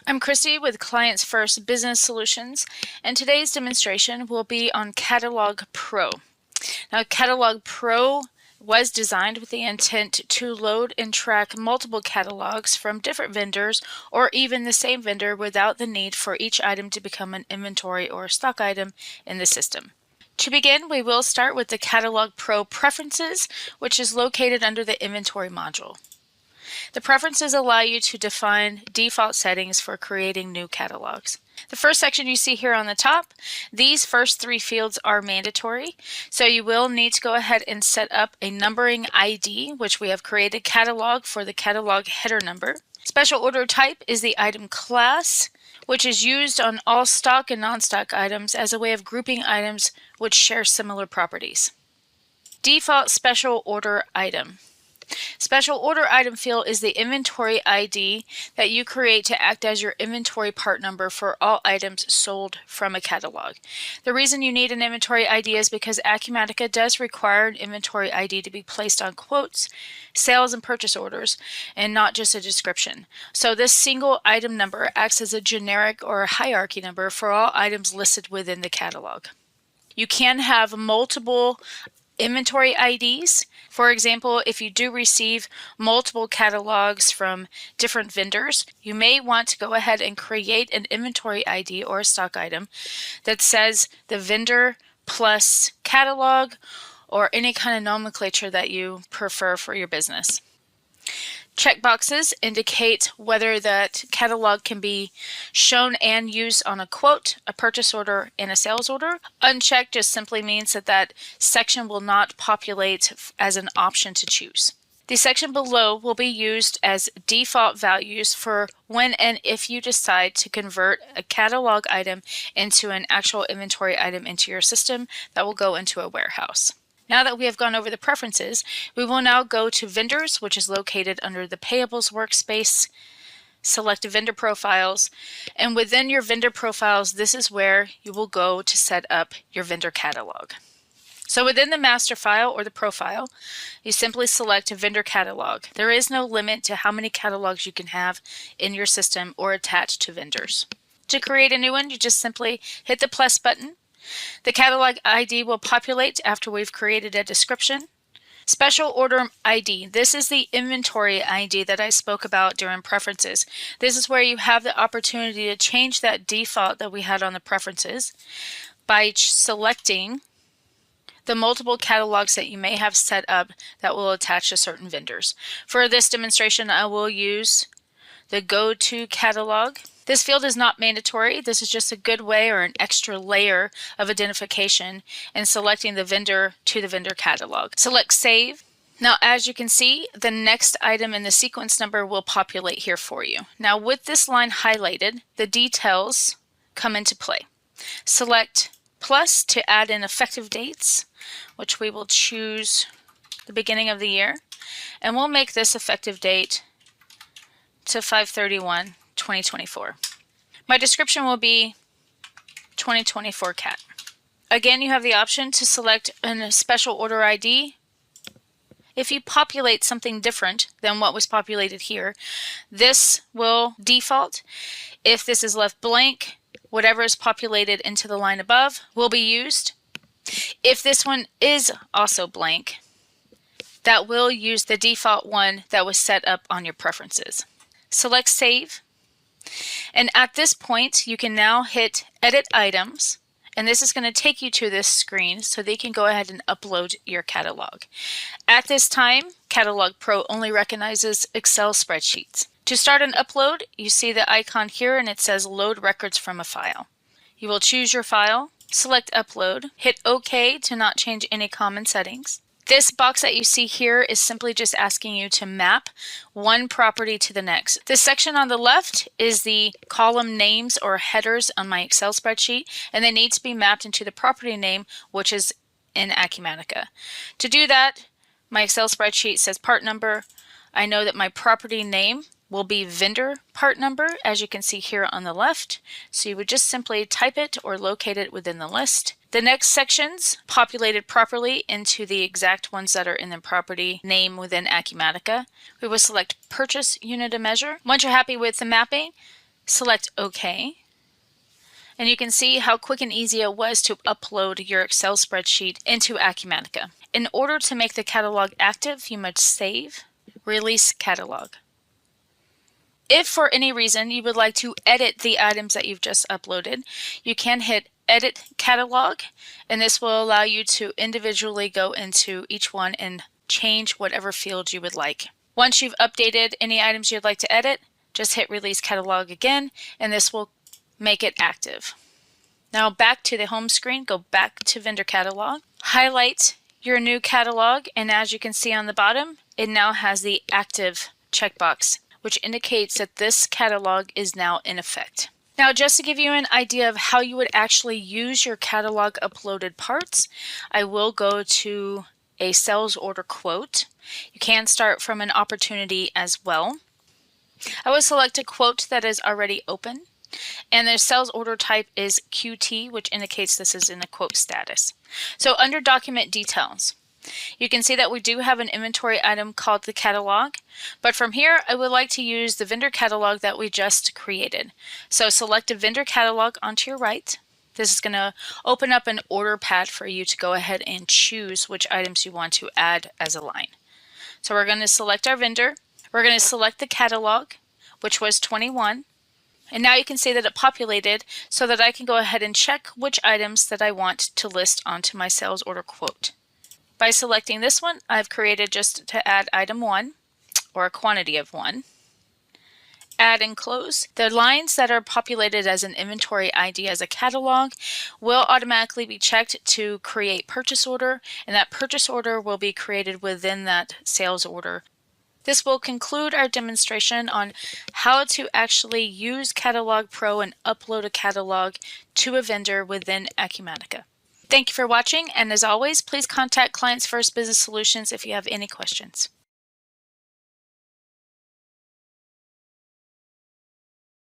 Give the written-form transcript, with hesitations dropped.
I'm Christy with Clients First Business Solutions, and today's demonstration will be on Catalogpro. Now, Catalogpro was designed with the intent to load and track multiple catalogs from different vendors or even the same vendor without the need for each item to become an inventory or stock item in the system. To begin, we will start with the Catalogpro Preferences, which is located under the Inventory module. The preferences allow you to define default settings for creating new catalogs. The first section you see here on the top, these first three fields are mandatory, so you will need to go ahead and set up a numbering ID, which we have created catalog for the catalog header number. Special order type is the item class, which is used on all stock and non-stock items as a way of grouping items which share similar properties. Default special order item. Special order item field is the inventory ID that you create to act as your inventory part number for all items sold from a catalog. The reason you need an inventory ID is because Acumatica does require an inventory ID to be placed on quotes, sales, and purchase orders, and not just a description. So this single item number acts as a generic or a hierarchy number for all items listed within the catalog. You can have multiple inventory IDs. For example, if you do receive multiple catalogs from different vendors, you may want to go ahead and create an inventory ID or a stock item that says the vendor plus catalog or any kind of nomenclature that you prefer for your business. Checkboxes indicate whether that catalog can be shown and used on a quote, a purchase order, and a sales order. Unchecked just simply means that that section will not populate as an option to choose. The section below will be used as default values for when and if you decide to convert a catalog item into an actual inventory item into your system that will go into a warehouse. Now that we have gone over the preferences, we will now go to Vendors, which is located under the Payables workspace. Select Vendor Profiles, and within your vendor profiles, this is where you will go to set up your vendor catalog. So within the master file or the profile, you simply select a vendor catalog. There is no limit to how many catalogs you can have in your system or attached to vendors. To create a new one, you just simply hit the plus button. The catalog ID will populate after we've created a description. Special order ID. This is the inventory ID that I spoke about during preferences. This is where you have the opportunity to change that default that we had on the preferences by selecting the multiple catalogs that you may have set up that will attach to certain vendors. For this demonstration, I will use the Go To catalog. This field is not mandatory. This is just a good way or an extra layer of identification in selecting the vendor to the vendor catalog. Select Save. Now, as you can see, the next item in the sequence number will populate here for you. Now, with this line highlighted, the details come into play. Select plus to add in effective dates, which we will choose the beginning of the year, and we'll make this effective date to 5/31/2024. My description will be 2024 cat. Again, you have the option to select a special order ID. If you populate something different than what was populated here, this will default. If this is left blank, whatever is populated into the line above will be used. If this one is also blank, that will use the default one that was set up on your preferences. Select Save, and at this point you can now hit Edit Items, and this is going to take you to this screen so that you can go ahead and upload your catalog. At this time, Catalogpro only recognizes Excel spreadsheets. To start an upload, you see the icon here and it says Load Records from a File. You will choose your file, select Upload, hit OK to not change any common settings. This box that you see here is simply just asking you to map one property to the next. This section on the left is the column names or headers on my Excel spreadsheet, and they need to be mapped into the property name, which is in Acumatica. To do that, my Excel spreadsheet says part number. I know that my property name will be vendor part number, as you can see here on the left. So you would just simply type it or locate it within the list. The next sections populated properly into the exact ones that are in the property name within Acumatica. We will select Purchase Unit of Measure. Once you're happy with the mapping, Select OK. And you can see how quick and easy it was to upload your Excel spreadsheet into Acumatica. In order to make the catalog active, you must save, release catalog. If for any reason you would like to edit the items that you've just uploaded, you can hit Edit Catalog, and this will allow you to individually go into each one and change whatever field you would like. Once you've updated any items you'd like to edit, just hit Release Catalog again, and this will make it active. Now back to the home screen, go back to Vendor Catalog, highlight your new catalog, and as you can see on the bottom, it now has the active checkbox, which indicates that this catalog is now in effect. Now, just to give you an idea of how you would actually use your catalog uploaded parts, I will go to a sales order quote. You can start from an opportunity as well. I will select a quote that is already open, and the sales order type is QT, which indicates this is in a quote status. So under document details, you can see that we do have an inventory item called the catalog, but from here I would like to use the vendor catalog that we just created. So select a vendor catalog onto your right. This is going to open up an order pad for you to go ahead and choose which items you want to add as a line. So we're going to select our vendor. We're going to select the catalog, which was 21. And now you can see that it populated so that I can go ahead and check which items that I want to list onto my sales order quote. By selecting this one, I've created just to add item 1, or a quantity of 1. Add and close. The lines that are populated as an inventory ID as a catalog will automatically be checked to create purchase order, and that purchase order will be created within that sales order. This will conclude our demonstration on how to actually use Catalogpro and upload a catalog to a vendor within Acumatica. Thank you for watching, and as always, please contact Clients First Business Solutions if you have any questions.